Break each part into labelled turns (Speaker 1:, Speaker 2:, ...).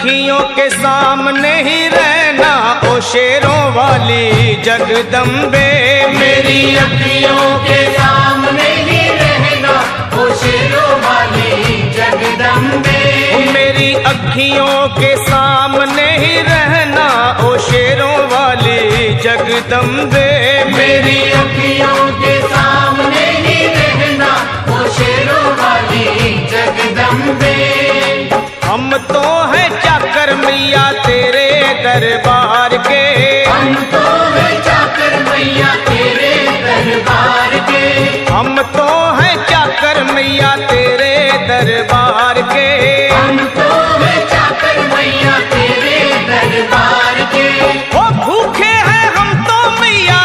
Speaker 1: अखियों के सामने ही रहना ओ शेरों वाली जगदम्बे।
Speaker 2: मेरी अखियों के सामने ही रहना ओ शेरों वाली जगदम्बे।
Speaker 1: मेरी अखियों के सामने ही रहना ओ शेरों वाली जगदम्बे।
Speaker 2: मेरी अखियों के सामने ही रहना ओ शेरों वाली जगदम्बे।
Speaker 1: हम तो हैं चाकर मैया तेरे दरबार के।
Speaker 2: हम तो हैं चाकर मैया तेरे दरबार के।
Speaker 1: हम तो हैं चाकर मैया तेरे दरबार के।
Speaker 2: हम तो हैं चाकर मैया तेरे दरबार के।
Speaker 1: ओ भूखे हैं हम तो मैया,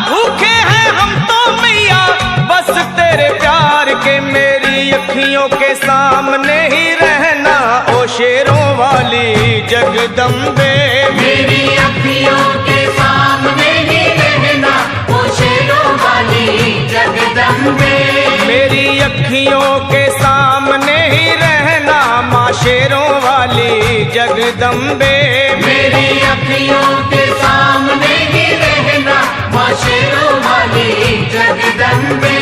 Speaker 1: भूखे हैं हम तो मैया बस तेरे प्यार के। मेरी अखियों के सामने ही रहना ओ शेरों वाली जगदम्बे।
Speaker 2: मेरी अखियों के सामने ही रहना ओ शेरों वाली जगदम्बे।
Speaker 1: मेरी अखियों के सामने ही रहना माँ शेरों वाली जगदम्बे।
Speaker 2: मेरी अखियों के सामने ही रहना माँ शेरों वाली जगदम्बे।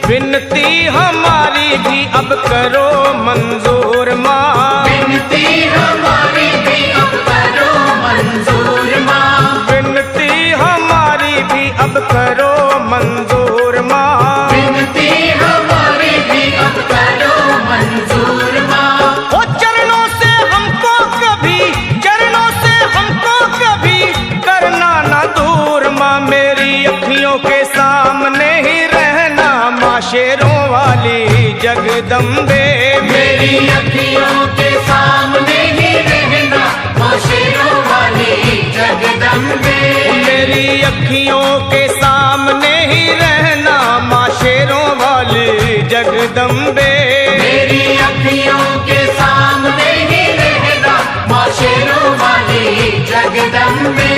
Speaker 1: विनती हमारी भी अब करो मंजूर माँ।
Speaker 2: विनती हमारी भी अब करो मंजूर माँ।
Speaker 1: विनती हमारी भी अब करो मंजूर माँ।
Speaker 2: विनती हमारी भी अब करो मंजूर माँ।
Speaker 1: ओ चरणों से हमको कभी, चरणों से हमको कभी करना ना दूर माँ। मेरी अखियों के सामने ही रहना माँ शेरों वाली जगदम्बे।
Speaker 2: मेरी अखियों के सामने ही रहना माँ शेरों वाली जगदम्बे।
Speaker 1: मेरी अखियों के सामने ही रहना माँ शेरों वाली जगदम्बे।
Speaker 2: मेरी अखियों के सामने ही रहना माँ शेरों वाली जगदम्बे।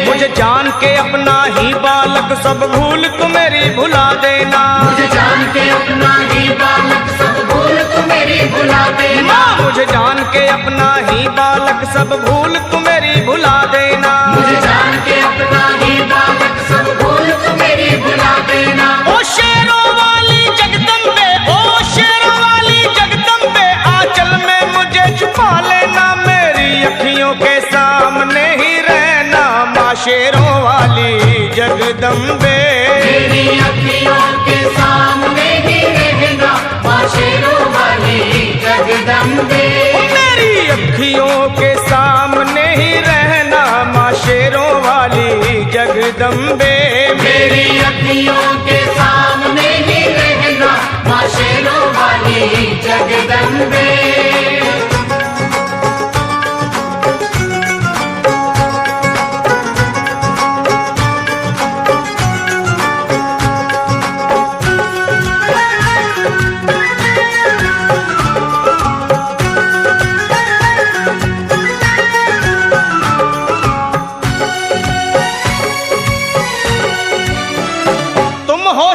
Speaker 1: मुझे जान के अपना ही बालक सब भूल तू मेरी भुला देना।
Speaker 2: मुझे जान के अपना ही बालक सब भूल तू मेरी भुला देना।
Speaker 1: मुझे जान के अपना ही बालक सब भूल तू मेरी भुला देना।
Speaker 2: मुझे जान के अपना ही बालक सब भूल तू मेरी भुला देना।
Speaker 1: ओ शेरों वाली जगदम्बे, ओ शेरों वाली जगदम्बे आंचल में मुझे छुपा लेना। मेरी अखियों के सामने ही रहना माँ शेरों वाली जगदम्बे।
Speaker 2: मेरी अखियों के सामने ही रहना माँ शेरों वाली जगदम्बे।
Speaker 1: मेरी अखियों के सामने ही रहना माँ शेरों वाली जगदम्बे।
Speaker 2: मेरी अखियों के सामने ही रहना माँ शेरों वाली जगदम्बे।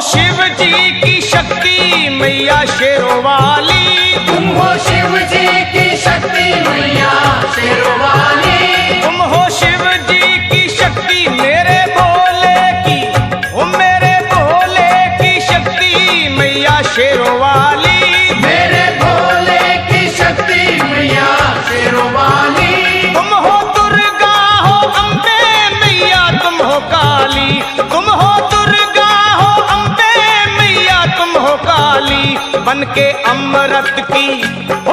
Speaker 1: शिव जी की शक्ति मैया शेरों वाली।
Speaker 2: तुम हो शिव जी की शक्ति मैया शेरों वाली।
Speaker 1: तुम हो शिव जी की शक्ति मेरे भोले की, ओ मेरे भोले की शक्ति मैया शेरों वाली।
Speaker 2: मेरे भोले की शक्ति मैया शेरों वाली।
Speaker 1: तुम हो दुर्गा हो अम्बे मैया तुम हो काली। तुम हो दुर्गा हो अम्बे मैया तुम हो काली। बन के अमृत की,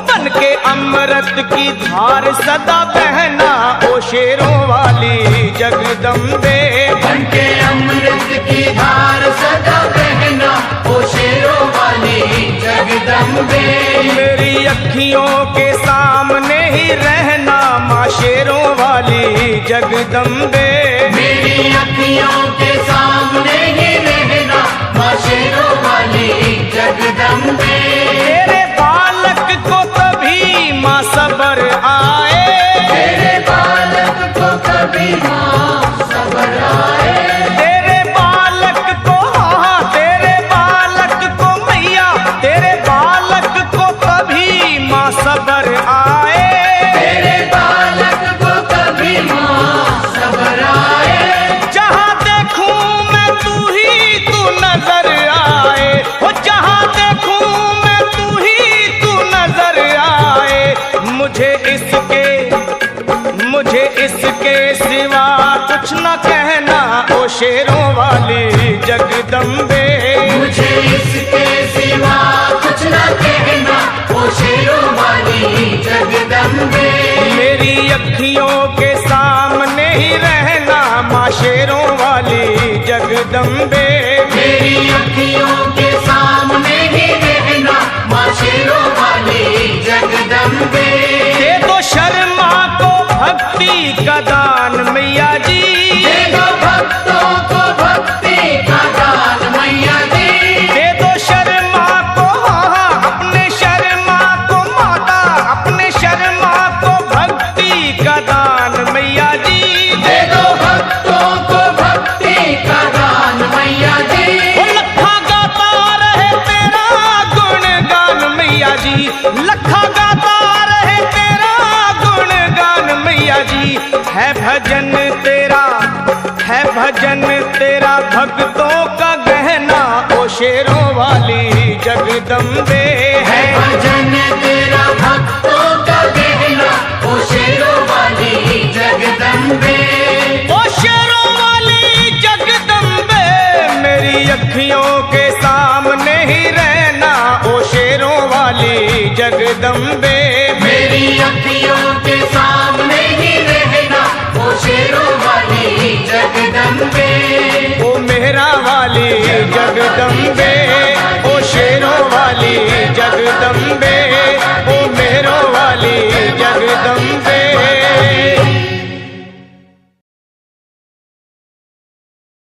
Speaker 1: बन के अमृत की धार सदा बहना ओ शेरों वाली जगदम्बे।
Speaker 2: बन के अमृत की धार सदा बहना ओ शेरों वाली जगदम्बे।
Speaker 1: मेरी अखियों के सामने ही रहना माँ शेरों वाली जगदम्बे।
Speaker 2: मेरी अखियों के सामने ही रहना माँ शेरों वाली जगदम्बे।
Speaker 1: तेरे बालक को कभी माँ सबर आए।
Speaker 2: तेरे बालक को कभी माँ सबर आए।
Speaker 1: तेरे बालक को, हाँ तेरे बालक को मैया, तेरे बालक को कभी माँ सबर आए।
Speaker 2: तेरे
Speaker 1: शेरों वाली जगदम्बे।
Speaker 2: मुझे इसके सिवा कुछ न कहना, ओ शेरों वाली जगदम्बे।
Speaker 1: मेरी अखियों के सामने ही रहना माँ शेरों वाली जगदम्बे।
Speaker 2: मेरी अखियों के सामने ही रहना, माँ शेरों वाली जगदम्बे।
Speaker 1: दे दो शर्मा को भक्ति का दान मैया जी,
Speaker 2: दे दो भक्तों को भक्ति का दान मैया जी।
Speaker 1: दे दो शर्मा को अपने शर्मा को माता, अपने शर्मा को भक्ति का दान मैया जी।
Speaker 2: दे दो भक्तों को भक्ति का दान मैया जी।
Speaker 1: वो लखा गाता रहे तेरा गुणगान मैया जी, लखा गाता रहे तेरा गुणगान मैया जी। है भजन तेरा भक्तों का गहना ओ शेरों वाली जगदम्बे।
Speaker 2: है भजन तेरा भक्तों का गहना, ओ शेरों वाली जगदम्बे।
Speaker 1: ओ शेरों वाली जगदम्बे, मेरी अखियों के सामने ही रहना ओ शेरों वाली जगदम्बे।